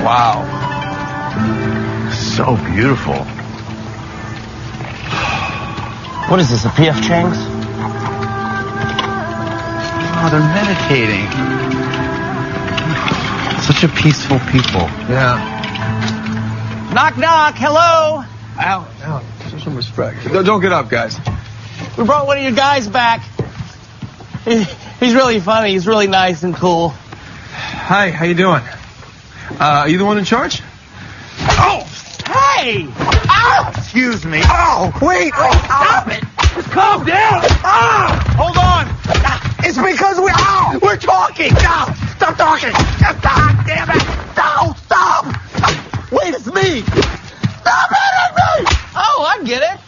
Wow. So beautiful. What is this, a PF Chang's? Oh, they're meditating. Such a peaceful people. Yeah. Knock, knock. Hello. Ow. Show some respect. Don't get up, guys. We brought one of your guys back. He's really funny. He's really nice and cool. Hi, how you doing? Are you the one in charge? Oh! Hey! Ow! Excuse me. Oh! Wait! Stop it! Just calm down! Hold on! It's because we're talking! No! Stop talking! God damn it! No! Stop! Wait, it's me! Stop hitting me! Oh, I get it!